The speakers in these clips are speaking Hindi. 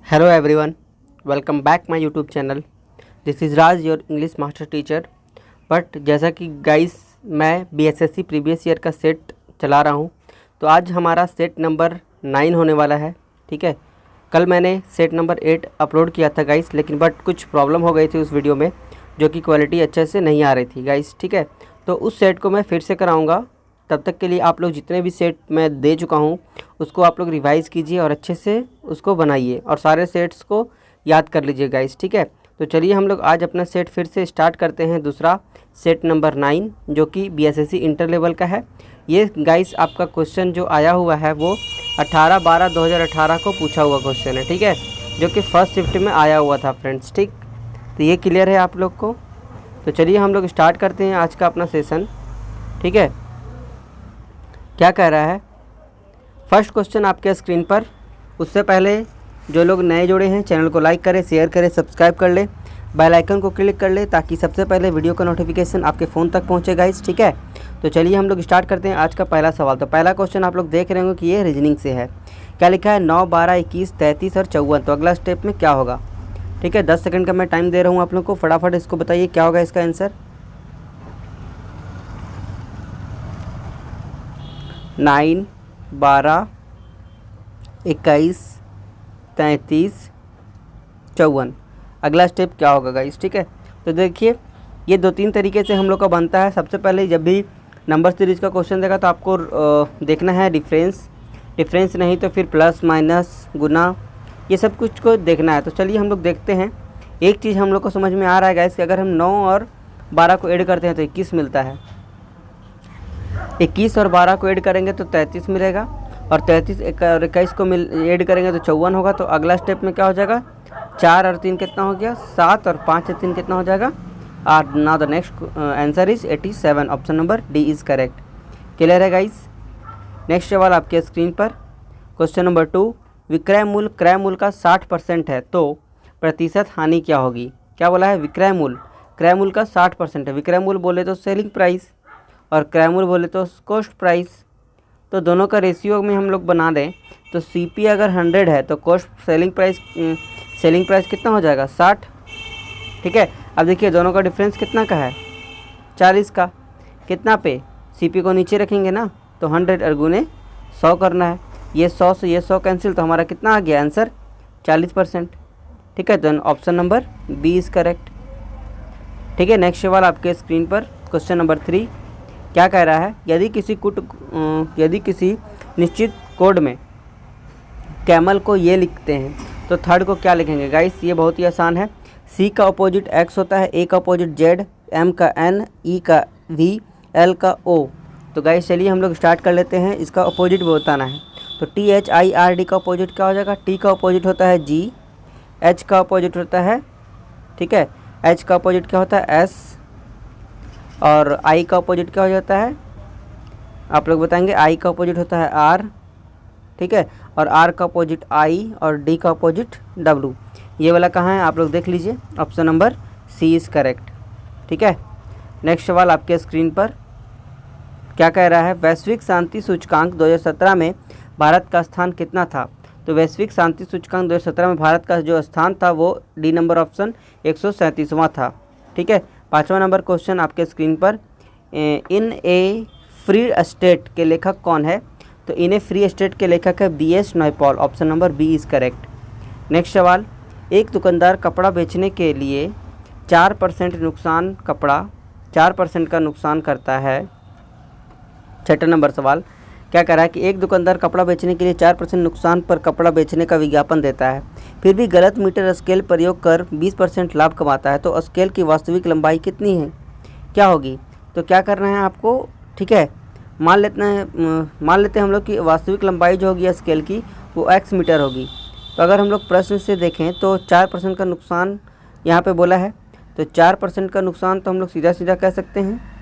Hello everyone, welcome back my YouTube channel. This is Raj, your English master teacher. But जैसा कि गाइस मैं बीएसएससी प्रीवियस ईयर का सेट चला रहा हूँ, तो आज हमारा सेट नंबर 9 होने वाला है। ठीक है, कल मैंने सेट नंबर 8 अपलोड किया था गाइस, लेकिन बट कुछ प्रॉब्लम हो गई थी उस वीडियो में, जो कि क्वालिटी अच्छे से नहीं आ रही थी गाइस। ठीक है, तो उस सेट को मैं फिर से कराऊँगा। तब तक के लिए आप लोग जितने भी सेट मैं दे चुका हूँ उसको आप लोग रिवाइज़ कीजिए और अच्छे से उसको बनाइए और सारे सेट्स को याद कर लीजिए गाइस। ठीक है, तो चलिए हम लोग आज अपना सेट फिर से स्टार्ट करते हैं, दूसरा सेट नंबर 9, जो कि बीएसएससी इंटर लेवल का है। ये गाइस आपका क्वेश्चन जो आया हुआ है वो 18/12/2018 को पूछा हुआ क्वेश्चन है। ठीक है, जो कि फर्स्ट शिफ्ट में आया हुआ था फ्रेंड्स। ठीक, तो ये क्लियर है आप लोग को। तो चलिए हम लोग स्टार्ट करते हैं आज का अपना सेशन। ठीक है, क्या कह रहा है फर्स्ट क्वेश्चन आपके स्क्रीन पर। उससे पहले जो लोग नए जुड़े हैं चैनल को लाइक करें, शेयर करें, सब्सक्राइब कर ले, बेल आइकन को क्लिक कर ले ताकि सबसे पहले वीडियो का नोटिफिकेशन आपके फ़ोन तक पहुँचे गाइस। ठीक है, तो चलिए हम लोग स्टार्ट करते हैं आज का पहला सवाल। तो पहला क्वेश्चन आप लोग देख रहे होंगे कि ये रीजनिंग से है। क्या लिखा है? 9, 12, 21, 33 और 54। तो अगला स्टेप में क्या होगा? ठीक है, 10 सेकंड का मैं टाइम दे रहा हूँ आप लोग को, फटाफट इसको बताइए क्या होगा इसका आंसर। 9, 12, 21, 33, 54। अगला स्टेप क्या होगा गाइस? ठीक है, तो देखिए ये 2-3 तरीके से हम लोग का बनता है। सबसे पहले जब भी नंबर सीरीज का क्वेश्चन देगा तो आपको देखना है डिफरेंस नहीं तो फिर प्लस माइनस गुना, ये सब कुछ को देखना है। तो चलिए हम लोग देखते हैं। एक चीज़ हम लोग को समझ में आ रहा है गाइस कि अगर हम 9 और 12 को ऐड करते हैं तो 21 मिलता है। 21 और 12 को ऐड करेंगे तो 33 मिलेगा, और 33 और 21 को ऐड करेंगे तो 54 होगा। तो अगला स्टेप में क्या हो जाएगा? 4 और 3 कितना हो गया? 7, और 5 और 3 कितना हो जाएगा? 8। Now the next answer is 87। Option number D is correct. Clear है गाइस? नेक्स्ट सवाल आपके स्क्रीन पर, क्वेश्चन नंबर 2। विक्रय मूल्य क्रय मूल्य का 60% है तो प्रतिशत हानि क्या होगी? क्या बोला है? विक्रय मूल्य क्रय मूल्य का 60% है। विक्रय मूल्य बोले तो सेलिंग प्राइस, और क्रय मूल्य बोले तो कॉस्ट प्राइस। तो दोनों का रेशियो में हम लोग बना दें तो सीपी अगर 100 है तो कॉस्ट सेलिंग प्राइस कितना हो जाएगा? 60। ठीक है, अब देखिए दोनों का डिफरेंस कितना का है? 40 का। कितना पे? सीपी को नीचे रखेंगे ना, तो 100 और गुने 100 करना है। ये 100 से ये 100 कैंसिल, तो हमारा कितना आ गया आंसर? 40%। ठीक है, तो option number B is correct. ठीक है, नेक्स्ट सवाल आपके स्क्रीन पर, क्वेश्चन नंबर 3। क्या कह रहा है? यदि किसी निश्चित कोड में कैमल को ये लिखते हैं तो थर्ड को क्या लिखेंगे गाइस? ये बहुत ही आसान है। सी का अपोजिट एक्स होता है, ए का अपोजिट जेड, एम का एन, ई का वी, एल का ओ। तो गाइस चलिए हम लोग स्टार्ट कर लेते हैं, इसका अपोजिट भी बताना है। तो THIRD का अपोजिट क्या हो जाएगा? टी का अपोजिट होता है जी, एच का अपोजिट होता है, ठीक है, एच का अपोजिट क्या होता है? एस, और आई का अपोजिट क्या हो जाता है? आप लोग बताएंगे। आई का अपोजिट होता है आर, ठीक है, और आर का अपोजिट आई, और डी का अपोजिट डब्लू। ये वाला कहाँ है आप लोग देख लीजिए, option number C is correct. ठीक है, नेक्स्ट सवाल आपके स्क्रीन पर। क्या कह रहा है? वैश्विक शांति सूचकांक 2017 में भारत का स्थान कितना था? तो वैश्विक शांति सूचकांक 2017 में भारत का जो स्थान था वो डी नंबर ऑप्शन 137वां था। ठीक है, 5वां नंबर क्वेश्चन आपके स्क्रीन पर। इन ए फ्री स्टेट के लेखक कौन है? तो इन ए फ्री स्टेट के लेखक है BS Naipaul. Option number B is correct. Next सवाल। एक दुकानदार कपड़ा बेचने के लिए 4% का नुकसान करता है। 6वां नंबर सवाल। क्या कह रहा है कि एक दुकानदार कपड़ा बेचने के लिए 4% नुकसान पर कपड़ा बेचने का विज्ञापन देता है, फिर भी गलत मीटर स्केल प्रयोग कर 20% लाभ कमाता है, तो स्केल की वास्तविक लंबाई कितनी है? क्या होगी? तो क्या करना है आपको? ठीक है, मान लेते हैं हम लोग कि वास्तविक लंबाई जो होगी स्केल की वो x मीटर होगी। तो अगर हम लोग प्रश्न से देखें तो 4% का नुकसान यहाँ पे बोला है, तो 4% का नुकसान तो हम लोग सीधा सीधा कह सकते हैं।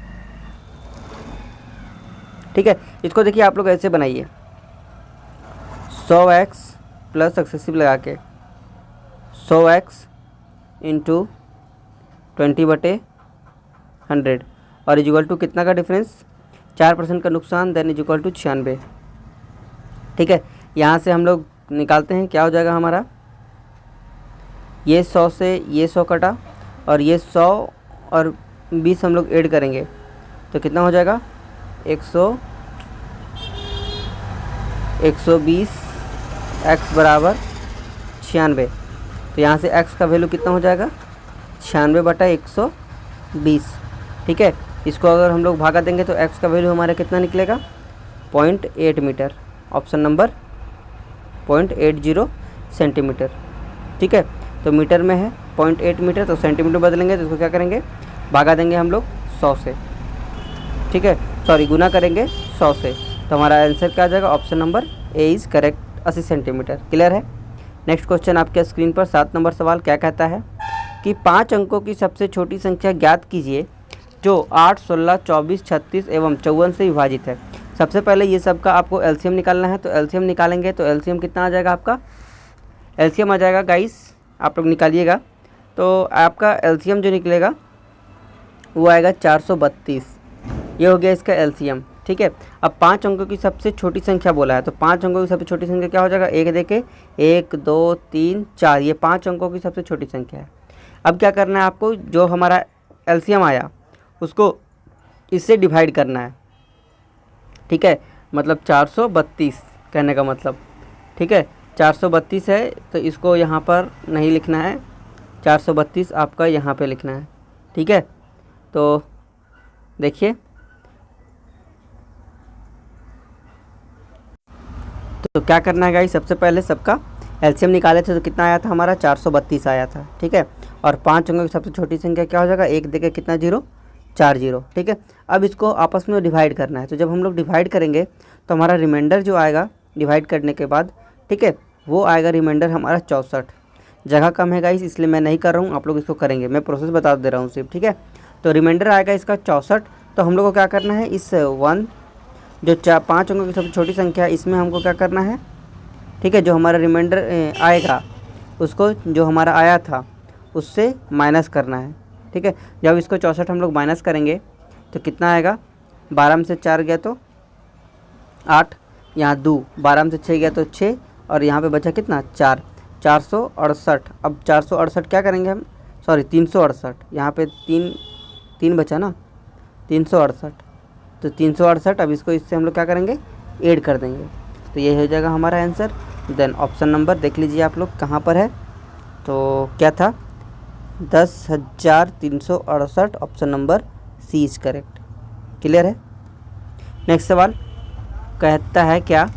ठीक है, इसको देखिए आप लोग ऐसे बनाइए, 100x प्लस सक्सेसिव लगा के 100x इंटू 20/100 और इक्वल टू कितना का डिफरेंस? 4% का नुकसान, देन इक्वल टू 96। ठीक है, यहाँ से हम लोग निकालते हैं, क्या हो जाएगा हमारा? ये 100 से ये 100 कटा और ये 100 और 20 हम लोग ऐड करेंगे तो कितना हो जाएगा 120 x बराबर 96। तो यहाँ से x का वैल्यू कितना हो जाएगा 96/120। ठीक है, इसको अगर हम लोग भागा देंगे तो x का वैल्यू हमारा कितना निकलेगा 0.8 मीटर। Option number 0.80 centimetre. ठीक है, तो मीटर में है 0.8 मीटर, तो सेंटीमीटर बदलेंगे तो इसको क्या करेंगे भागा देंगे हम लोग 100 से। ठीक है, सॉरी गुना करेंगे 100 से, तो हमारा आंसर क्या आ जाएगा option number A is correct 80 centimetre. Clear है। नेक्स्ट क्वेश्चन आपके स्क्रीन पर 7 नंबर सवाल क्या कहता है कि 5 अंकों की सबसे छोटी संख्या ज्ञात कीजिए जो 8, 16, 24, 36 एवं 54 से विभाजित है। सबसे पहले ये सब का आपको एलसीएम निकालना है, तो एलसीएम निकालेंगे तो एलसीएम कितना आ जाएगा आपका, एलसीएम आ जाएगा गाइस, आप लोग निकालिएगा, तो आपका एलसीएम जो निकलेगा वो आएगा 432। ये हो गया इसका एलसीएम। ठीक है, अब 5 अंकों की सबसे छोटी संख्या बोला है, तो 5 अंकों की सबसे छोटी संख्या क्या हो जाएगा, एक देखे 1, 2, 3, 4, ये 5 अंकों की सबसे छोटी संख्या है। अब क्या करना है आपको, जो हमारा एलसीएम आया उसको इससे डिवाइड करना है। ठीक है, मतलब 432 कहने का मतलब। ठीक है, 432 है तो इसको यहाँ पर नहीं लिखना है, 432 आपका यहाँ पे लिखना है। ठीक है, तो देखिए, तो क्या करना है गाइस, सबसे पहले सबका एलसीएम निकाले थे तो कितना आया था हमारा 432 आया था। ठीक है, और 5 अंकों की सबसे छोटी संख्या क्या हो जाएगा, एक देखे कितना जीरो 4 जीरो। ठीक है, अब इसको आपस में डिवाइड करना है, तो जब हम लोग डिवाइड करेंगे तो हमारा रिमाइंडर जो आएगा डिवाइड करने के बाद, ठीक है, वो आएगा रिमाइंडर हमारा 64। जगह कम है गाइस इसलिए मैं नहीं कर रहा हूँ, आप लोग इसको करेंगे, मैं प्रोसेस बता दे रहा हूँ सिर्फ। ठीक है, तो रिमाइंडर आएगा इसका 64। तो हम लोग को क्या करना है, इस 1 जो 5 अंकों की सबसे छोटी संख्या इसमें हमको क्या करना है, ठीक है, जो हमारा रिमाइंडर आएगा उसको जो हमारा आया था उससे माइनस करना है। ठीक है, जब इसको 64 हम लोग माइनस करेंगे तो कितना आएगा, 12 में से 4 गया तो 8, यहाँ 2, 12 में से 6 गया तो 6, और यहाँ पे बचा कितना 4, 468। अब 468 क्या करेंगे हम, सॉरी 368, यहाँ पे 3 बचा ना, 368, तो 368। अब इसको इससे हम लोग क्या करेंगे ऐड कर देंगे, तो ये हो जाएगा हमारा आंसर। देन ऑप्शन नंबर देख लीजिए आप लोग कहाँ पर है, तो क्या था 10,368, option number C is correct. Clear है। नेक्स्ट सवाल कहता है क्या,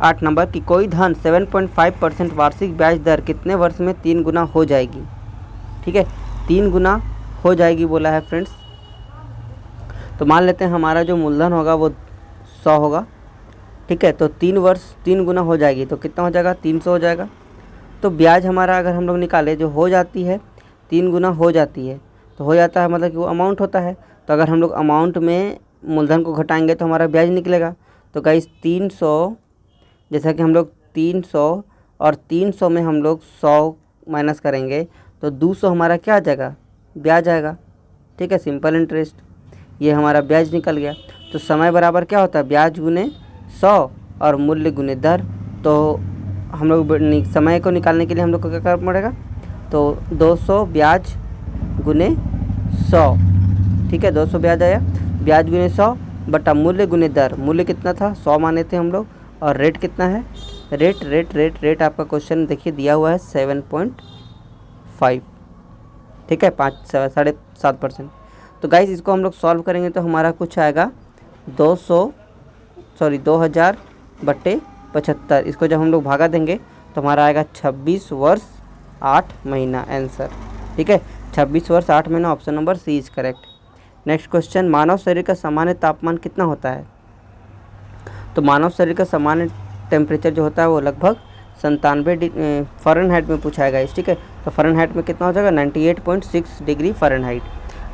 8 नंबर की कोई धन 7.5% वार्षिक ब्याज दर कितने वर्ष में 3 गुना हो जाएगी। ठीक है, 3 गुना हो जाएगी बोला है फ्रेंड्स। तो मान लेते हैं हमारा जो मूलधन होगा वो 100 होगा। ठीक है, तो 3 वर्ष 3 गुना हो जाएगी तो कितना हो जाएगा 300 हो जाएगा। तो ब्याज हमारा अगर हम लोग निकाले जो हो जाती है 3 गुना हो जाती है, तो हो जाता है मतलब कि वो अमाउंट होता है। तो अगर हम लोग अमाउंट में मूलधन को घटाएंगे तो हमारा ब्याज निकलेगा। तो गाइस 300, जैसा कि हम लोग 300 और 300 में हम लोग 100 माइनस करेंगे तो 200 हमारा क्या आ जाएगा, ब्याज आएगा। ठीक है, सिंपल इंटरेस्ट, ये हमारा ब्याज निकल गया। तो समय बराबर क्या होता है, ब्याज गुने 100 और मूल्य गुने दर। तो हम लोग समय को निकालने के लिए हम लोग को क्या करना पड़ेगा, तो 200 ब्याज गुने 100। ठीक है, 200 ब्याज आया, ब्याज गुने 100 बटा मूल्य गुने दर। मूल्य कितना था 100 माने थे हम लोग, और रेट कितना है, रेट आपका क्वेश्चन देखिए दिया हुआ है 7.5। ठीक है, 7.5%। तो गाइस इसको हम लोग सॉल्व करेंगे तो हमारा कुछ आएगा 2000/75। इसको जब हम लोग भागा देंगे तो हमारा आएगा 26 वर्ष 8 महीना आंसर। ठीक है, 26 वर्ष 8 महीना, option number C is correct. Next question, मानव शरीर का सामान्य तापमान कितना होता है। तो मानव शरीर का सामान्य टेम्परेचर जो होता है वो लगभग 97 फ़ारेनहाइट में पूछा है। ठीक है, तो फ़ारेनहाइट में कितना हो जाएगा 98.6 डिग्री फ़ारेनहाइट।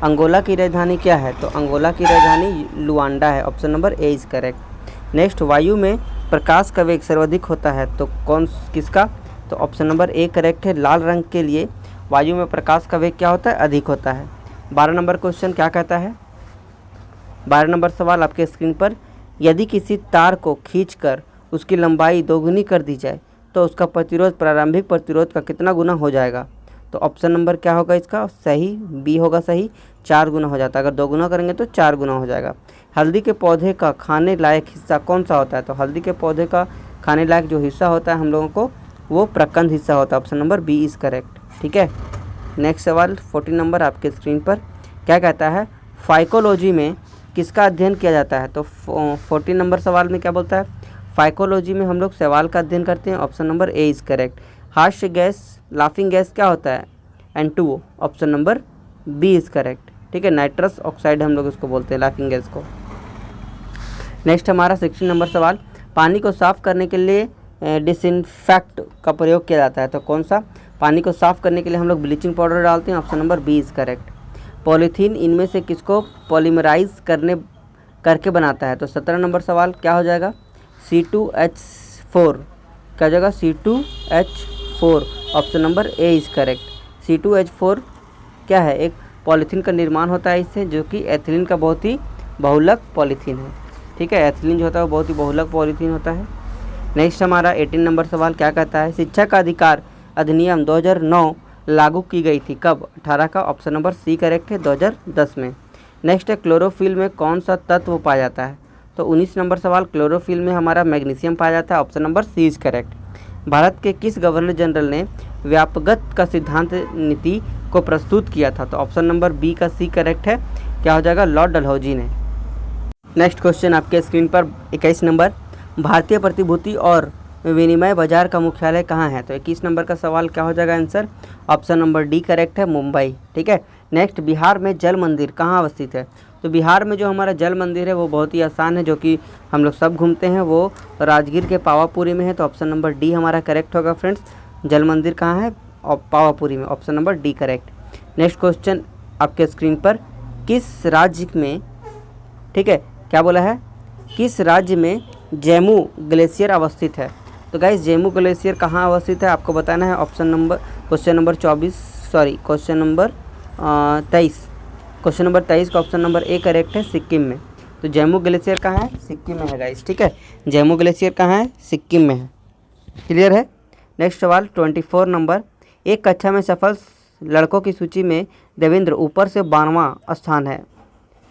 अंगोला की राजधानी क्या है, तो अंगोला की राजधानी लुआंडा है, option number A is correct. Next, वायु में प्रकाश का वेग सर्वाधिक होता है तो किसका, तो ऑप्शन नंबर ए करेक्ट है। लाल रंग के लिए वायु में प्रकाश का वेग क्या होता है, अधिक होता है। 12 नंबर क्वेश्चन क्या कहता है, 12 नंबर सवाल आपके स्क्रीन पर, यदि किसी तार को खींचकर उसकी लंबाई दोगुनी कर दी जाए तो उसका प्रतिरोध प्रारंभिक प्रतिरोध का कितना गुना हो जाएगा। तो ऑप्शन नंबर क्या होगा इसका सही, बी होगा सही, 4 गुना हो जाता है। अगर 2 गुना करेंगे तो 4 गुना हो जाएगा। हल्दी के पौधे का खाने लायक हिस्सा कौन सा होता है। तो हल्दी के पौधे का खाने लायक जो हिस्सा होता है हम लोगों को, वो प्रकंद हिस्सा होता है। Option number B is correct. ठीक है, नेक्स्ट सवाल 14 नंबर आपके स्क्रीन पर क्या कहता है, फाइकोलॉजी में किसका अध्ययन किया जाता है। तो 14 नंबर सवाल में क्या बोलता है, फाइकोलॉजी में हम लोग शैवाल का अध्ययन करते हैं। Option number A is correct. हास्य गैस, लाफिंग गैस क्या होता है, N2O। Option number B is correct. ठीक है, नाइट्रस ऑक्साइड हम लोग इसको बोलते हैं, लाफिंग गैस को। नेक्स्ट हमारा 16 नंबर सवाल, पानी को साफ़ करने के लिए डिसइंफेक्ट का प्रयोग किया जाता है। तो कौन सा, पानी को साफ़ करने के लिए हम लोग ब्लीचिंग पाउडर डालते हैं। Option number B is correct. Polythene इनमें से किसको पॉलीमराइज करके बनाता है। तो 17 नंबर सवाल क्या हो जाएगा, C2H4 क्या हो जाएगा, C2H4। Option number A is correct. C2H4 क्या है, एक पॉलीथीन का निर्माण होता है इससे, जो कि एथिलीन का बहुत ही बहुलक पॉलीथीन है। ठीक है, एथिलीन जो होता है वो बहुत ही बहुलक पॉलीथीन होता है। नेक्स्ट हमारा 18 नंबर सवाल क्या कहता है, शिक्षा का अधिकार अधिनियम 2009 लागू की गई थी कब, 18 का। ऑप्शन नंबर सी करेक्ट है, 2010 में। नेक्स्ट है, क्लोरोफिल में कौन सा तत्व पाया जाता है। तो 19 नंबर सवाल, क्लोरोफिल में हमारा मैग्नीशियम पाया जाता है। Option number C is correct. Bharat के किस गवर्नर जनरल ने व्यापकत का सिद्धांत नीति को प्रस्तुत किया था। तो ऑप्शन नंबर बी का सी करेक्ट है, क्या हो जाएगा, लॉर्ड डलहौजी ने। नेक्स्ट क्वेश्चन आपके स्क्रीन पर 21 नंबर, भारतीय प्रतिभूति और विनिमय बाजार का मुख्यालय कहाँ है। तो 21 नंबर का सवाल क्या हो जाएगा answer, option number D correct है, मुंबई। ठीक है, नेक्स्ट, बिहार में जल मंदिर कहाँ अवस्थित है। तो बिहार में जो हमारा जल मंदिर है वो बहुत ही आसान है, जो कि हम लोग सब घूमते हैं, वो राजगीर के पावापुरी में है। तो ऑप्शन नंबर डी हमारा करेक्ट होगा फ्रेंड्स। जल मंदिर कहाँ है, और पावापुरी में। Option number D correct. Next question आपके स्क्रीन पर, किस राज्य में, ठीक है, क्या बोला है, किस राज्य में जम्मू ग्लेशियर अवस्थित है। तो गाइस जम्मू ग्लेशियर कहाँ अवस्थित है आपको बताना है। Option number, question number 23 question number 23 का ऑप्शन नंबर ए करेक्ट है, सिक्किम में। तो जम्मू ग्लेशियर कहाँ है, सिक्किम में है गाइस। ठीक है, जम्मू ग्लेशियर कहाँ है, सिक्किम में है। क्लियर है। नेक्स्ट सवाल 24 नंबर, एक कक्षा में सफल लड़कों की सूची में देवेंद्र ऊपर से 12वां स्थान है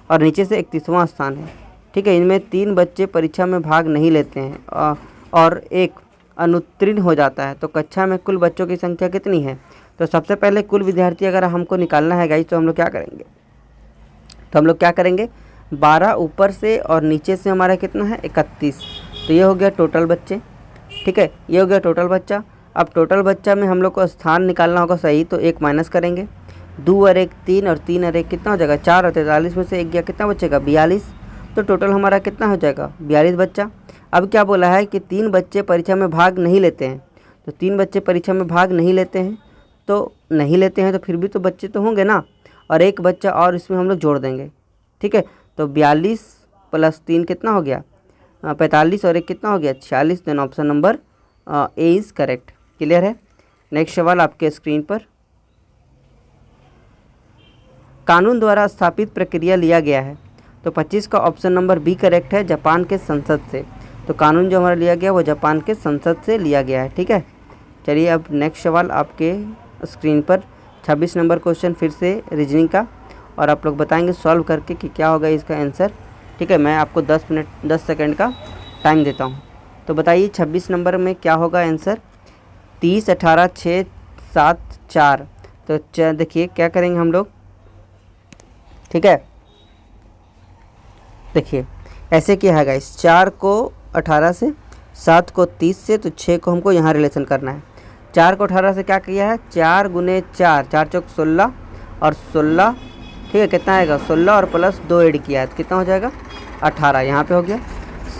और नीचे से 31वां स्थान है। ठीक है, इनमें 3 बच्चे परीक्षा में भाग नहीं लेते हैं और एक अनुत्तीर्ण हो जाता है। तो कक्षा में कुल बच्चों की संख्या कितनी है। तो सबसे पहले कुल विद्यार्थी अगर हमको निकालना है गाइस, तो हम लोग क्या करेंगे, 12 ऊपर से और नीचे से हमारा कितना है, 31। तो ये हो गया टोटल बच्चे। ठीक है, ये हो गया टोटल बच्चा। अब टोटल बच्चा में हम लोग को स्थान निकालना होगा सही, तो 1 माइनस करेंगे, 2 और 1 3 और 3 और 1 कितना हो जाएगा, 4 और 43 में से 1 गया, कितना बचेगा, 42। तो टोटल हमारा कितना हो जाएगा, 42 बच्चा। अब क्या बोला है कि 3 बच्चे परीक्षा में भाग नहीं लेते हैं। तो 3 बच्चे परीक्षा में भाग नहीं लेते हैं, तो फिर भी तो बच्चे तो होंगे ना, और 1 बच्चा और इसमें हम लोग जोड़ देंगे। ठीक है, तो 42 + 3 कितना हो गया, 45 और 1 कितना हो गया, 46। Then option number A is correct. Clear है। नेक्स्ट सवाल आपके स्क्रीन पर, कानून द्वारा स्थापित प्रक्रिया लिया गया है। तो 25 का ऑप्शन नंबर बी करेक्ट है, जापान के संसद से। तो कानून जो हमारा लिया गया वो जापान के संसद से लिया गया है। ठीक है, चलिए अब नेक्स्ट सवाल आपके स्क्रीन पर 26 नंबर क्वेश्चन फिर से रीजनिंग का, और आप लोग बताएंगे सॉल्व करके कि क्या होगा इसका आंसर। ठीक है, मैं आपको 10 सेकंड का टाइम देता हूँ। तो बताइए 26 नंबर में क्या होगा आंसर, 30 18 6 7 4। तो देखिए क्या करेंगे हम लोग। ठीक है, देखिए ऐसे क्या है गाइस, 4 को 18 से, 7 को 30 से, तो 6 को हमको यहाँ रिलेशन करना है। 4 को 18 से क्या किया है, 4 गुने 4, 4 चौक 16 और 16। ठीक है, कितना आएगा, 16 और +2 ऐड किया है तो कितना हो जाएगा, 18 यहाँ पे हो गया।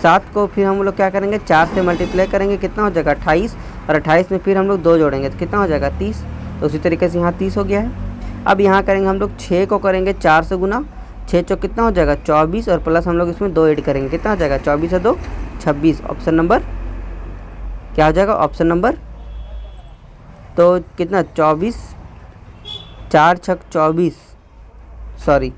7 को फिर हम लोग क्या करेंगे, 4 से मल्टीप्लाई करेंगे, कितना हो जाएगा 28, और 28 में फिर हम लोग 2 जोड़ेंगे तो कितना हो जाएगा 30। तो उसी तरीके से यहाँ 30 हो गया है। अब यहाँ करेंगे हम लोग 6 को करेंगे 4 से गुना, 6 चौक कितना हो जाएगा 24, और प्लस हम लोग इसमें 2 ऐड करेंगे, कितना हो जाएगा 24 और 2 26। ऑप्शन नंबर क्या हो जाएगा, ऑप्शन नंबर, तो कितना 24, 4 छक 24, सॉरी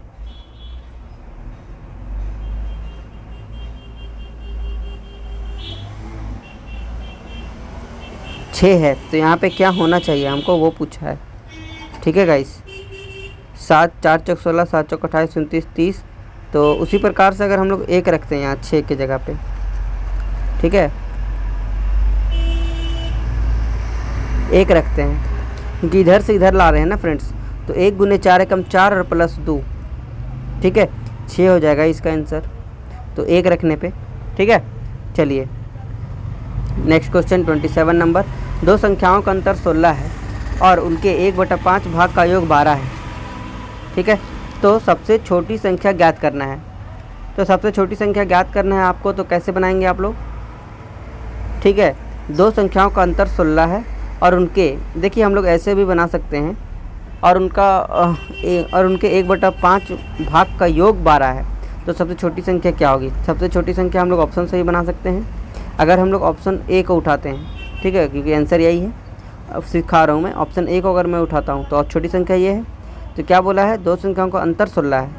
6 है, तो यहाँ पे क्या होना चाहिए हमको वो पूछा है। ठीक है गाइस, 7 4 चौक 16, 7 चौक 28, 29, 30। तो उसी प्रकार से अगर हम लोग 1 रखते हैं यहाँ 6 की जगह पे, ठीक है, 1 रखते हैं क्योंकि इधर से इधर ला रहे हैं ना फ्रेंड्स। तो 1 गुने 4 एकम 4 और प्लस 2, ठीक है, 6 हो जाएगा इसका आंसर, तो 1 रखने पे। ठीक है, चलिए नेक्स्ट क्वेश्चन 27 नंबर। दो संख्याओं का अंतर 16 है और उनके 1/5 भाग का योग 12 है। ठीक है, तो सबसे छोटी संख्या ज्ञात करना है। तो सबसे छोटी संख्या ज्ञात करना है आपको, तो कैसे बनाएंगे आप लोग? ठीक है, दो संख्याओं का अंतर 16 है और उनके, देखिए हम लोग ऐसे भी बना सकते हैं, और उनके 1/5 भाग का योग 12 है। तो सबसे छोटी संख्या क्या होगी? सबसे छोटी संख्या हम लोग ऑप्शन से ही बना सकते हैं। अगर हम लोग ऑप्शन ए को उठाते हैं, ठीक है, क्योंकि आंसर यही है, अब सिखा रहा हूँ मैं। ऑप्शन ए को अगर मैं उठाता हूँ तो छोटी संख्या ये है। तो क्या बोला है? दो संख्याओं का अंतर 16 है,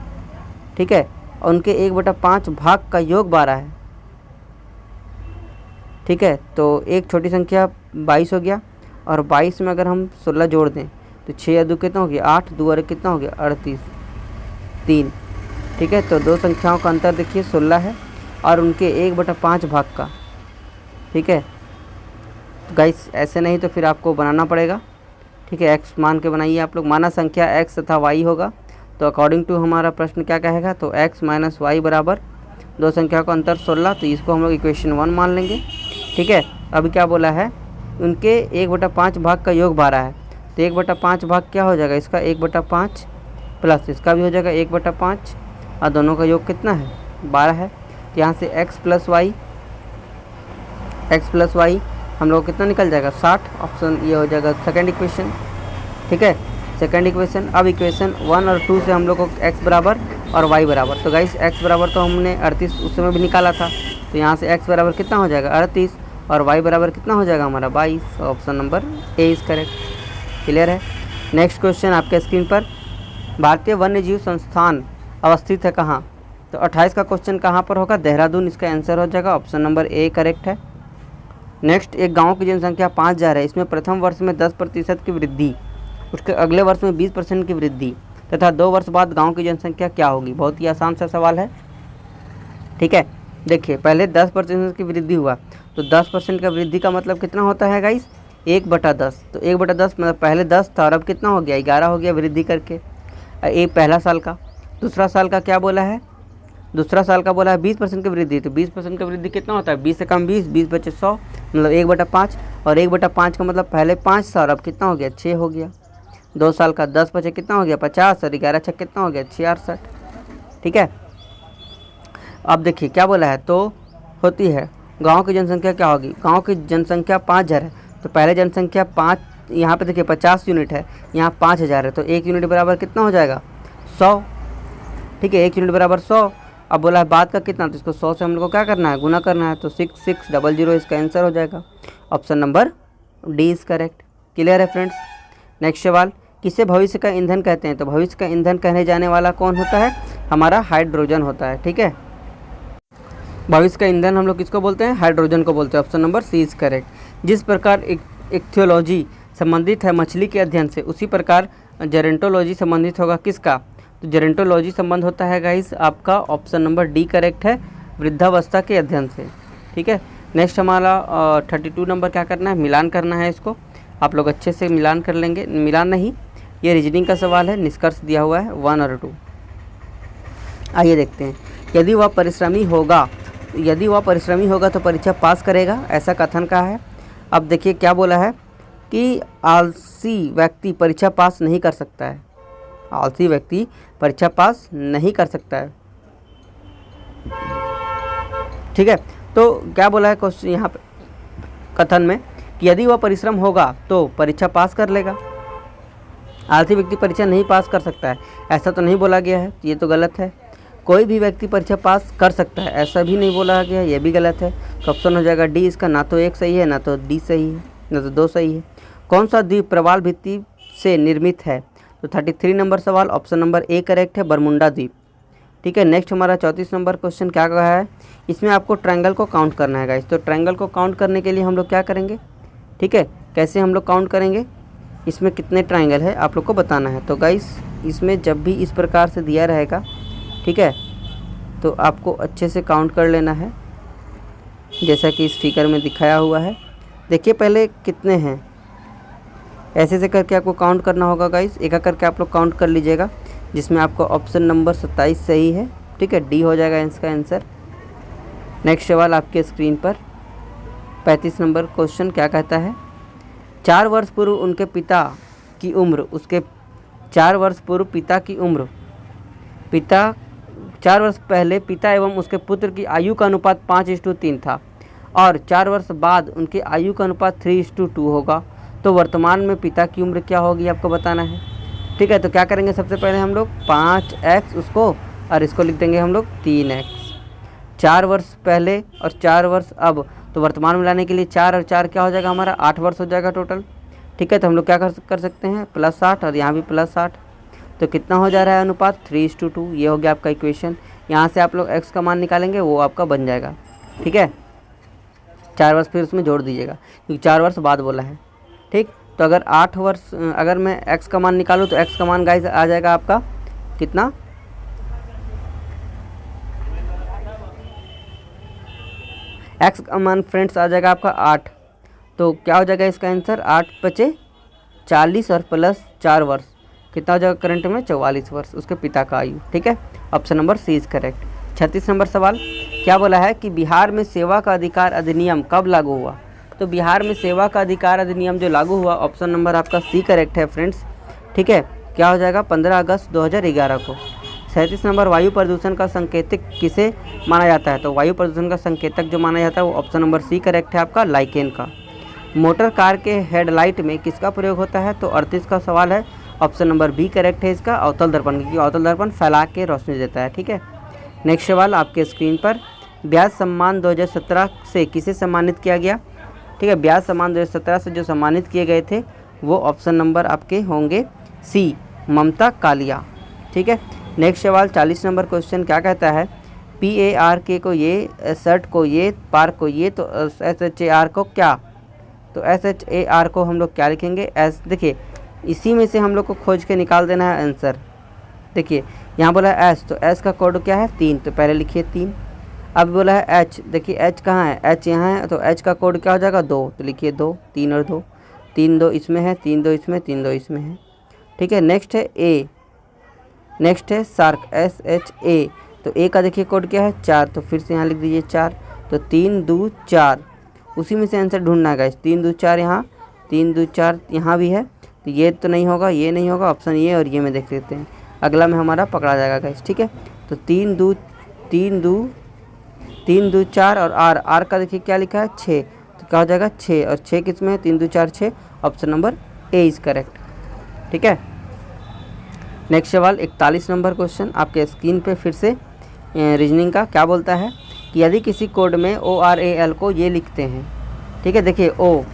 ठीक है, और उनके 1/5 भाग का योग 12 है। ठीक है, तो एक छोटी संख्या 22 हो गया, और 22 में अगर हम 16 जोड़ दें तो 6 या 2 कितना हो गया? 8, 2 और 1 कितना हो गया? 38, 3। ठीक है, तो दो संख्याओं का अंतर देखिए 16 है और उनके 1/5 भाग का। ठीक है, तो गाइस ऐसे नहीं तो फिर आपको बनाना पड़ेगा। ठीक है, x मान के बनाइए आप लोग। माना संख्या x तथा y होगा, तो अकॉर्डिंग टू हमारा प्रश्न क्या कहेगा? तो x माइनस वाई बराबर दो संख्याओं का अंतर 16, तो इसको हम लोग इक्वेशन 1 मान लेंगे। ठीक है, अभी क्या बोला है? उनके 1/5 भाग का योग 12 है, तो 1/5 भाग क्या हो जाएगा? इसका 1/5 प्लस इसका भी हो जाएगा 1/5, और दोनों का योग कितना है? 12 है। तो यहाँ से x प्लस वाई हम लोग कितना निकल जाएगा? 60। ऑप्शन ये हो जाएगा सेकेंड इक्वेशन। ठीक है, सेकेंड इक्वेशन। अब इक्वेशन 1 और 2 से हम लोग को x बराबर और y बराबर, तो गाइस x बराबर तो हमने 38 उस समय भी निकाला था, तो यहाँ से x बराबर कितना हो जाएगा? 38, और y बराबर कितना हो जाएगा हमारा? 22। Option number A is correct. Clear है? नेक्स्ट क्वेश्चन आपके स्क्रीन पर। भारतीय वन्य जीव संस्थान अवस्थित है कहाँ? तो 28 का क्वेश्चन कहाँ पर होगा? देहरादून इसका आंसर हो जाएगा। ऑप्शन नंबर ए करेक्ट है। नेक्स्ट, एक गांव की जनसंख्या 5000 है, इसमें प्रथम वर्ष में 10% की वृद्धि, उसके अगले वर्ष में 20% की वृद्धि तथा 2 वर्ष बाद गांव की जनसंख्या क्या होगी? बहुत ही आसान सा सवाल है। ठीक है, देखिए पहले 10% की वृद्धि हुआ, तो 10% का वृद्धि का मतलब कितना होता है गाइस? 1/10। तो 1/10 मतलब पहले 10 था और अब कितना हो गया? 11 हो गया वृद्धि करके। ये पहला साल का। दूसरा साल का क्या बोला है? दूसरा साल का बोला है 20% की वृद्धि, तो 20% का वृद्धि कितना होता है? 20 से कम 20, 20 बचे 100, मतलब 1/5, और 1/5 का मतलब पहले 5 था और अब कितना हो गया? 6 हो गया। 2 साल का 10 बचे कितना हो गया? 50, और 11 छक कितना हो गया? 66। ठीक है, अब देखिए क्या बोला है? तो होती है गांव की जनसंख्या क्या होगी? गांव की जनसंख्या 5000 है, तो पहले जनसंख्या 5, यहाँ पे देखिए 50 यूनिट है, यहाँ 5000 है, तो 1 यूनिट बराबर कितना हो जाएगा? 100। ठीक है, 1 यूनिट बराबर 100। अब बोला है बाद का कितना, तो इसको 100 से हम लोग को क्या करना है? गुना करना है, तो 6600 इसका आंसर हो जाएगा। Option number D is correct. Clear है फ्रेंड्स? नेक्स्ट सवाल, किसे भविष्य का ईंधन कहते हैं? तो भविष्य का ईंधन कहने जाने वाला कौन होता है? हमारा हाइड्रोजन होता है। ठीक है, भविष्य का ईंधन हम लोग किसको बोलते हैं? हाइड्रोजन को बोलते हैं। Option number C is correct. जिस प्रकार इक्थियोलॉजी संबंधित है मछली के अध्ययन से, उसी प्रकार जेरेंटोलॉजी संबंधित होगा किसका? तो जेरेंटोलॉजी संबंध होता है गाइस आपका, ऑप्शन नंबर डी करेक्ट है, वृद्धावस्था के अध्ययन से। ठीक है, नेक्स्ट हमारा 32 नंबर क्या करना है? मिलान करना है। इसको आप लोग अच्छे से मिलान कर लेंगे। मिलान नहीं, ये रीजनिंग का सवाल है, निष्कर्ष दिया हुआ है 1 और 2। आइए देखते हैं। यदि वह परिश्रमी होगा तो परीक्षा पास करेगा, ऐसा कथन का है। अब देखिए क्या बोला है कि आलसी व्यक्ति परीक्षा पास नहीं कर सकता है। आलसी व्यक्ति परीक्षा पास नहीं कर सकता है। ठीक है, तो क्या बोला है क्वेश्चन यहाँ पे कथन में कि यदि वह परिश्रम होगा तो परीक्षा पास कर लेगा। आलसी व्यक्ति परीक्षा नहीं पास कर सकता है, ऐसा तो नहीं बोला गया है, ये तो गलत है। कोई भी व्यक्ति परीक्षा पास कर सकता है, ऐसा भी नहीं बोला गया है, ये भी गलत है। तो ऑप्शन हो जाएगा डी इसका, ना तो 1 सही है, ना तो डी सही है, ना तो 2 सही है। कौन सा द्वीप प्रवाल भित्ति से निर्मित है? तो 33 नंबर सवाल, ऑप्शन नंबर ए करेक्ट है, बरमुंडा द्वीप। ठीक है, नेक्स्ट हमारा 34 नंबर क्वेश्चन क्या कहा है? इसमें आपको ट्रायंगल को काउंट करना है गाइस। तो ट्रायंगल को काउंट करने के लिए हम लोग क्या करेंगे? ठीक है, कैसे हम लोग काउंट करेंगे, इसमें कितने ट्राइंगल है आप लोग को बताना है। तो गाइस इसमें जब भी इस प्रकार से दिया रहेगा, ठीक है, तो आपको अच्छे से काउंट कर लेना है जैसा कि इस फिगर में दिखाया हुआ है। देखिए पहले कितने हैं, ऐसे से करके आपको काउंट करना होगा गाइस, एक एक करके आप लोग काउंट कर लीजिएगा, जिसमें आपको ऑप्शन नंबर 27 सही है, ठीक है, डी हो जाएगा इसका आंसर। नेक्स्ट सवाल आपके स्क्रीन पर 35 नंबर क्वेश्चन क्या कहता है, 4 वर्ष पूर्व उनके पिता की उम्र उसके 4 वर्ष पूर्व पिता की उम्र 4 वर्ष पहले पिता एवं उसके पुत्र की आयु का अनुपात 5:3 था और 4 वर्ष बाद उनकी आयु का अनुपात 3:2 होगा, तो वर्तमान में पिता की उम्र क्या होगी आपको बताना है। ठीक है, तो क्या करेंगे, सबसे पहले हम लोग 5x उसको और इसको लिख देंगे हम लोग 3x। 4 वर्ष पहले और 4 वर्ष अब, तो वर्तमान में लाने के लिए 4 और 4 क्या हो जाएगा हमारा 8 वर्ष हो जाएगा टोटल। ठीक है, तो हम लोग क्या कर सकते हैं +8 और यहाँ भी +8, तो कितना हो जा रहा है अनुपात 3:2। ये हो गया आपका इक्वेशन। यहाँ से आप लोग x का मान निकालेंगे, वो आपका बन जाएगा। ठीक है, 4 वर्ष फिर उसमें जोड़ दीजिएगा क्योंकि 4 वर्ष बाद बोला है। ठीक, तो अगर 8 वर्ष अगर मैं x का मान निकालूँ तो x का मान गाइस आ जाएगा आपका कितना, x का मान फ्रेंड्स आ जाएगा आपका 8। तो क्या हो जाएगा इसका आंसर 8 × 40 और +4 वर्ष कितना हो जाएगा करंट में 44 वर्ष उसके पिता का आयु। ठीक है, option number C is correct. 36 number सवाल क्या बोला है कि बिहार में सेवा का अधिकार अधिनियम कब लागू हुआ। तो बिहार में सेवा का अधिकार अधिनियम जो लागू हुआ, ऑप्शन नंबर आपका सी करेक्ट है फ्रेंड्स। ठीक है, क्या हो जाएगा 15 अगस्त 2011 को। 37 नंबर वायु प्रदूषण का संकेतक किसे माना जाता है। तो वायु प्रदूषण का संकेतक जो माना जाता है वो ऑप्शन नंबर सी करेक्ट है आपका, लाइकेन का। मोटर कार के हेडलाइट में किसका प्रयोग होता है। तो 38 का सवाल है, ऑप्शन नंबर बी करेक्ट है इसका, अवतल दर्पण, क्योंकि अवतल दर्पण फैला के रोशनी देता है। ठीक है, नेक्स्ट सवाल आपके स्क्रीन पर, ब्याज सम्मान 2017 से किसे सम्मानित किया गया। ठीक है, ब्याज सम्मान 2017 से जो सम्मानित किए गए थे वो ऑप्शन नंबर आपके होंगे सी, ममता कालिया। ठीक है, नेक्स्ट सवाल 40 नंबर क्वेश्चन क्या कहता है, PARK को ये, शर्ट को ये, पार्क को ये, तो SHAR को क्या। तो SHAR को हम लोग क्या लिखेंगे एस। देखिए इसी में से हम लोग को खोज के निकाल देना है आंसर। देखिए यहाँ बोला है एस, तो एस का कोड क्या है 3, तो पहले लिखिए 3। अब बोला है एच, देखिए एच कहाँ है, एच यहाँ है, तो एच का कोड क्या हो जाएगा 2, तो लिखिए 2, 3 और 2, 3 2 इसमें है, 3 2 इसमें, 3 2 इसमें है। ठीक है, नेक्स्ट है ए, नेक्स्ट है सार्क SHA, तो ए का देखिए कोड क्या है 4, तो फिर से यहाँ लिख दीजिए 4, तो 3 2 4, उसी में से आंसर ढूंढना है गाइस। 3 2 4 यहाँ, 3 2 4 यहाँ भी है, तो ये तो नहीं होगा, ये नहीं होगा, ऑप्शन ये और ये में देख लेते हैं, अगला में हमारा पकड़ा जाएगा गाइस। ठीक है, तो 3 2 4 और आर का देखिए क्या लिखा है 6, तो क्या हो जाएगा 6, और 6 किस में है 3 2 4 6, option number A is correct. ठीक है, नेक्स्ट सवाल 41 नंबर क्वेश्चन आपके स्क्रीन पे फिर से रीजनिंग का क्या बोलता है कि यदि किसी कोड में ORAL को ये लिखते हैं। ठीक है, देखिए ORAL,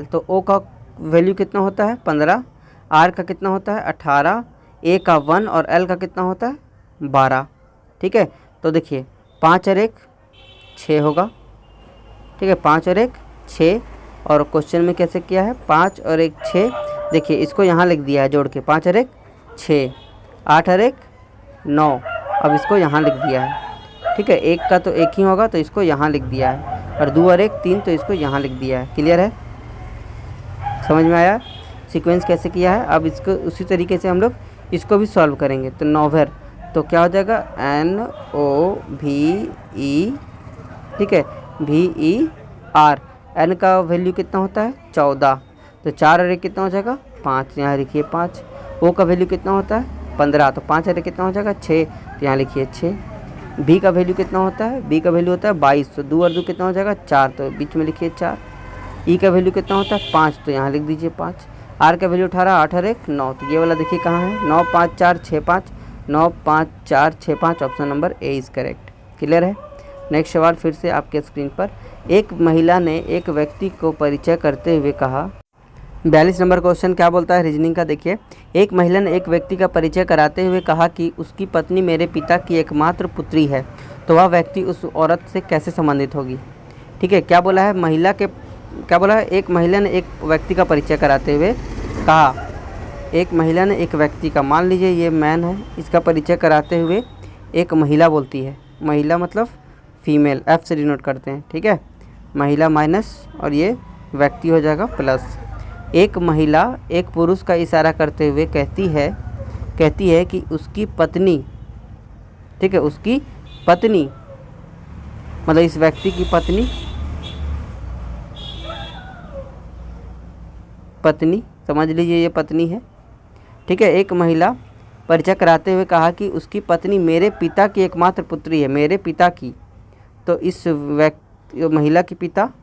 तो O का वैल्यू कितना होता है 15, R का कितना होता है 18, A का 1 और L का कितना होता है 12। ठीक है, तो देखिए 5 और 1 6 होगा। ठीक है, 5 और 1 6, और क्वेश्चन में कैसे किया है 5 और 1 6, देखिए इसको यहाँ लिख दिया है जोड़ के, 5 और 1 6, 8 और 1 9, अब इसको यहाँ लिख दिया है। ठीक है, 1 का तो 1 ही होगा, तो इसको यहाँ लिख दिया है, और 2 और 1 3, तो इसको यहाँ लिख दिया है। क्लियर है, समझ में आया सीक्वेंस कैसे किया है। अब इसको उसी तरीके से हम लोग इसको भी सॉल्व करेंगे। तो नोवेर, तो क्या हो जाएगा NOVE, ठीक है, VER, N का वैल्यू कितना होता है 14, तो 4 और 1 कितना हो जाएगा 5, यहाँ लिखिए 5। O का वैल्यू कितना होता है 15, तो 5 और 1 कितना हो जाएगा 6, तो यहाँ लिखिए 6। B का वैल्यू कितना होता है, B का वैल्यू होता है 22, तो 2 और 2 कितना हो जाएगा 4, तो बीच में लिखिए 4। E का वैल्यू कितना होता है 5, तो यहाँ लिख दीजिए 5। R का वैल्यू 18, 8 और 1 9, तो ये वाला देखिए कहाँ है 9 5 4 6 5, 9 5 4 6 5, option number A is correct. Clear है, नेक्स्ट सवाल फिर से आपके स्क्रीन पर, एक महिला ने एक व्यक्ति को परिचय करते हुए कहा। 42 नंबर क्वेश्चन क्या बोलता है रीजनिंग का, देखिए एक महिला ने एक व्यक्ति का परिचय कराते हुए कहा कि उसकी पत्नी मेरे पिता की एकमात्र पुत्री है, तो वह व्यक्ति उस औरत से कैसे संबंधित होगी। ठीक है, क्या बोला है, क्या बोला है, एक महिला ने एक व्यक्ति का परिचय कराते हुए कहा, एक महिला ने एक व्यक्ति का, मान लीजिए ये मैन है, इसका परिचय कराते हुए एक महिला बोलती है, महिला मतलब फीमेल, एफ से डिनोट करते हैं, ठीक है, महिला माइनस और ये व्यक्ति हो जाएगा प्लस। एक महिला एक पुरुष का इशारा करते हुए कहती है कि उसकी पत्नी, ठीक है, उसकी पत्नी मतलब इस व्यक्ति की पत्नी समझ लीजिए ये पत्नी है, ठीक है। एक महिला परिचय कराते हुए कहा कि उसकी पत्नी मेरे पिता की एकमात्र पुत्री है, मेरे पिता की, तो इस महिला की पिता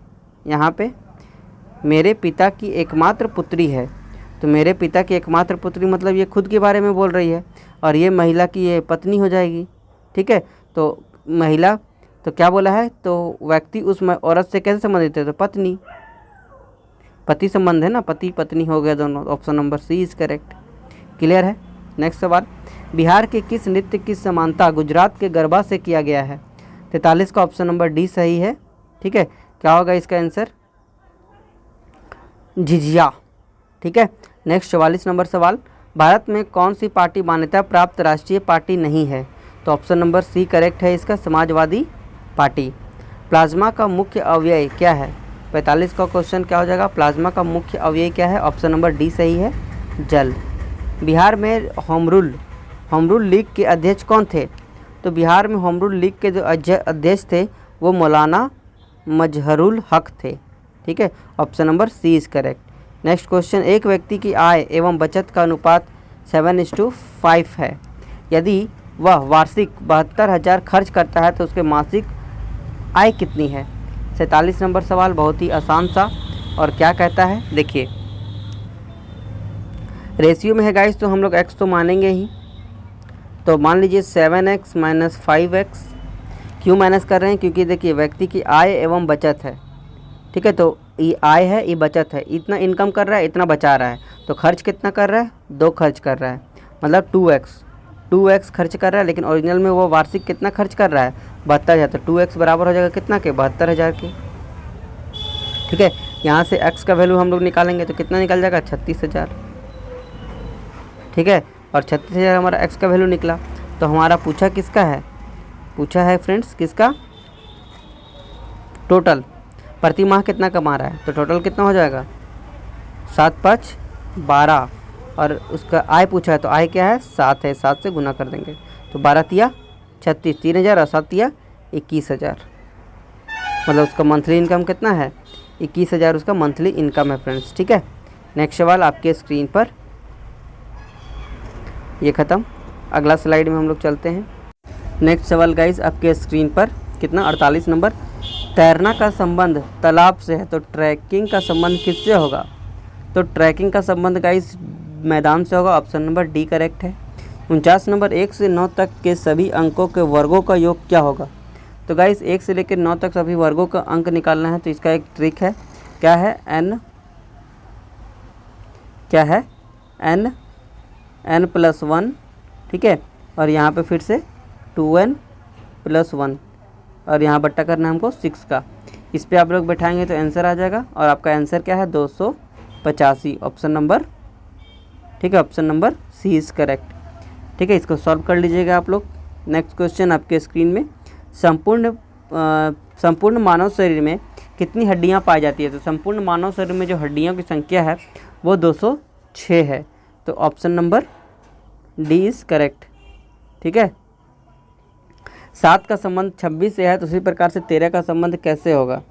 यहाँ पे मेरे पिता की एकमात्र पुत्री है, तो मेरे पिता की एकमात्र पुत्री मतलब ये खुद के बारे में बोल रही है और ये महिला की ये पत्नी हो जाएगी, ठीक है। तो महिला, तो क्या बोला है, तो व्यक्ति उस औरत से कैसे संबंधित है, तो पत्नी, पति संबंध है ना, पति पत्नी हो गया दोनों, option number C is correct. Clear है। नेक्स्ट सवाल, बिहार के किस नृत्य की समानता गुजरात के गरबा से किया गया है, 43 का ऑप्शन नंबर डी सही है, ठीक है। क्या होगा इसका आंसर, झिझिया, ठीक है। नेक्स्ट 44 नंबर सवाल, भारत में कौन सी पार्टी मान्यता प्राप्त राष्ट्रीय पार्टी नहीं है, तो ऑप्शन नंबर सी करेक्ट है इसका, समाजवादी पार्टी। प्लाज्मा का मुख्य अवयव क्या है, 45 का क्वेश्चन क्या हो जाएगा, प्लाज्मा का मुख्य अवयव क्या है, ऑप्शन नंबर डी सही है, जल। बिहार में होम रूल लीग के अध्यक्ष कौन थे, तो बिहार में होम रूल लीग के जो अध्यक्ष थे वो मौलाना मजहरुल हक थे, ठीक है, option number C is correct. Next question, एक व्यक्ति की आय एवं बचत का अनुपात 7:5 है, यदि वह वार्षिक 72,000 खर्च करता है तो उसके मासिक आय कितनी है। 47 नंबर सवाल बहुत ही आसान सा, और क्या कहता है देखिए, रेशियो में है गाइस तो हम लोग x तो मानेंगे ही, तो मान लीजिए 7x माइनस 5x, क्यों माइनस कर रहे हैं, क्योंकि देखिए व्यक्ति की आय एवं बचत है, ठीक है, तो ये आय है ये बचत है, इतना इनकम कर रहा है इतना बचा रहा है, तो खर्च कितना कर रहा है, 2 खर्च कर रहा है, मतलब 2x खर्च कर रहा है, लेकिन ओरिजिनल में वो वार्षिक कितना खर्च कर रहा है, 72,000, तो 2x बराबर हो जाएगा कितना के, 72,000 के, ठीक है। यहाँ से x का वैल्यू हम लोग निकालेंगे तो कितना निकल जाएगा, 36,000, ठीक है, और 36,000 हमारा x का वैल्यू निकला। तो हमारा पूछा किसका है, पूछा है फ्रेंड्स किसका, टोटल प्रति माह कितना कमा रहा है, तो टोटल कितना हो जाएगा 7×5 12, और उसका आय पूछा है तो आय क्या है 7 है, 7 से गुना कर देंगे तो 12×3 36, 3,000 और 7×3 21,000, मतलब उसका मंथली इनकम कितना है 21,000 उसका मंथली इनकम है फ्रेंड्स, ठीक है। नेक्स्ट सवाल आपके स्क्रीन पर, ये ख़त्म, अगला स्लाइड में हम लोग चलते हैं। नेक्स्ट सवाल गाइस आपके स्क्रीन पर कितना, 48 नंबर, तैरना का संबंध तालाब से है तो ट्रैकिंग का संबंध किससे होगा, तो ट्रैकिंग का संबंध गाइस मैदान से होगा, ऑप्शन नंबर डी करेक्ट है। 49 नंबर, 1 से 9 तक के सभी अंकों के वर्गों का योग क्या होगा, तो गाइस 1 से लेकर 9 तक सभी वर्गों का अंक निकालना है, तो इसका एक ट्रिक है, क्या है n+1, ठीक है, और यहाँ पे फिर से 2n+1, और यहाँ बट्टा करना है हमको 6 का, इस पे आप लोग बैठाएंगे तो आंसर आ जाएगा, और आपका आंसर क्या है 285, ऑप्शन नंबर, ठीक है, option number C is correct, ठीक है। इसको सॉल्व कर लीजिएगा आप लोग। नेक्स्ट क्वेश्चन आपके स्क्रीन में, संपूर्ण मानव शरीर में कितनी हड्डियां पाई जाती है, तो संपूर्ण मानव शरीर में जो हड्डियों की संख्या है वो 206 है, तो option number D is correct, ठीक है। 7 का संबंध 26 से है तो उसी प्रकार से 13 का संबंध कैसे होगा,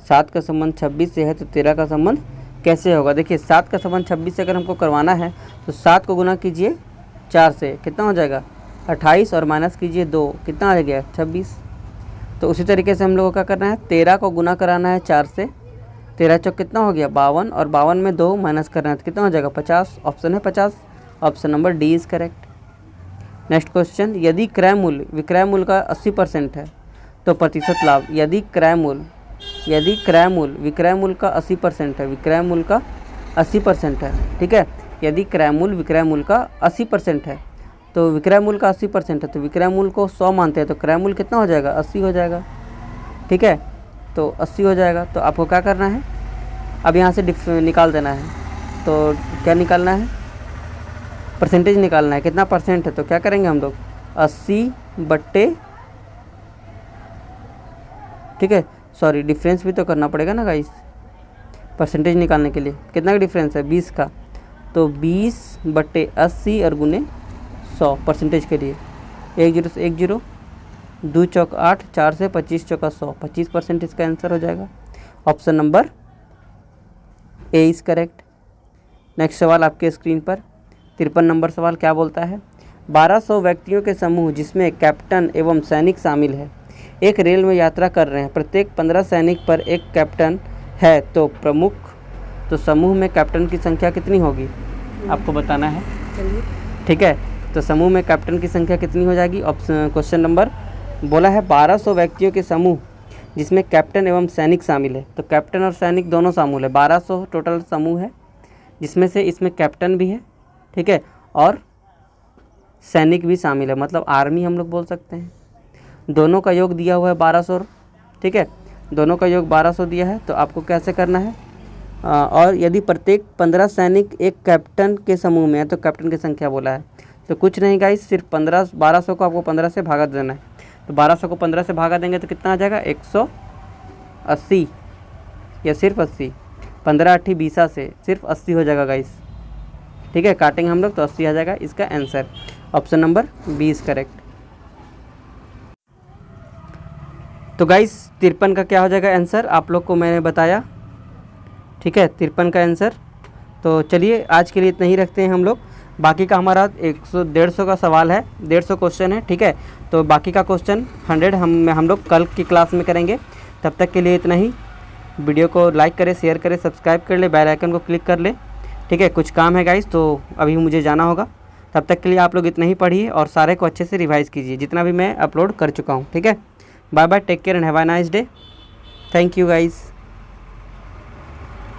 7 का संबंध 26 से है तो 13 का संबंध कैसे होगा, देखिए 7 का संबंध 26 से अगर हमको करवाना है तो 7 को गुना कीजिए 4 से, कितना हो जाएगा 28, और माइनस कीजिए 2, कितना आ गया 26। तो उसी तरीके से हम लोगों को क्या करना है, 13 को गुना कराना है 4 से, 13 चौक कितना हो गया 52, और 52 में 2 माइनस करना है तो कितना हो जाएगा 50, ऑप्शन है 50, option number D is correct. Next question, यदि क्रय मूल्य विक्रय मूल्य का 80% है तो प्रतिशत लाभ, यदि क्रय मूल्य विक्रय मूल्य का 80% है, विक्रय मूल्य का 80% है, ठीक है, यदि क्रय मूल्य विक्रय मूल्य का 80% है तो विक्रय मूल्य का 80% है, तो विक्रय मूल्य को 100 मानते हैं तो क्रय मूल्य कितना हो जाएगा 80 हो जाएगा, ठीक है। तो 80 हो जाएगा। तो आपको क्या करना है, अब यहाँ से निकाल देना है। तो क्या निकालना है, परसेंटेज निकालना है, कितना परसेंट है। तो क्या करेंगे हम लोग 80/, ठीक है, सॉरी डिफरेंस भी तो करना पड़ेगा ना गाइस परसेंटेज निकालने के लिए। कितना का डिफरेंस है 20 का, तो 20/80 और गुने 100 परसेंटेज के लिए। 1 0 से 1 0, 2 चौक 8, 4 से 25 चौका 100, 25% इसका आंसर हो जाएगा। Option number A is correct. Next सवाल आपके स्क्रीन पर 53 नंबर सवाल क्या बोलता है, 1200 व्यक्तियों के समूह जिसमें कैप्टन एवं सैनिक शामिल है एक रेल में यात्रा कर रहे हैं। प्रत्येक 15 सैनिक पर एक कैप्टन है तो प्रमुख, तो समूह में कैप्टन की संख्या कितनी होगी आपको बताना है। ठीक है, तो समूह में कैप्टन की संख्या कितनी हो जाएगी। ऑप्शन क्वेश्चन नंबर बोला है 1200 व्यक्तियों के समूह जिसमें कैप्टन एवं सैनिक शामिल है। तो कैप्टन और सैनिक दोनों शामिल है, 1200 टोटल समूह है जिसमें से इसमें कैप्टन भी है, ठीक है, और सैनिक भी शामिल है, मतलब आर्मी हम लोग बोल सकते हैं। दोनों का योग दिया हुआ है 1200, ठीक है, दोनों का योग 1200 दिया है। तो आपको कैसे करना है, और यदि प्रत्येक 15 सैनिक एक कैप्टन के समूह में है तो कैप्टन की संख्या बोला है। तो कुछ नहीं गाइस, सिर्फ 1200 को आपको 15 से भागा देना है। तो 1200 को 15 से भागा देंगे तो कितना आ जाएगा 180 या सिर्फ 80, 15 8 20 से सिर्फ 80 हो जाएगा गाइस, ठीक है, काटेंगे हम लोग तो 80 आ जाएगा इसका आंसर। Option number 20 correct. तो गाइस 53 का क्या हो जाएगा आंसर, आप लोग को मैंने बताया, ठीक है, 53 का आंसर। तो चलिए आज के लिए इतना ही रखते हैं हम लोग। बाकी का हमारा 150 का सवाल है, 150 क्वेश्चन है, ठीक है। तो बाकी का क्वेश्चन 100 हम लोग कल की क्लास में करेंगे। तब तक के लिए इतना ही। वीडियो को लाइक करें, शेयर करें, सब्सक्राइब कर ले, बेल आइकन को क्लिक कर ले, ठीक है। कुछ काम है गाइस तो अभी मुझे जाना होगा। तब तक के लिए आप लोग इतना ही पढ़िए और सारे को अच्छे से रिवाइज़ कीजिए जितना भी मैं अपलोड कर चुका हूँ, ठीक है। Bye bye, take care and have a nice day. Thank you guys.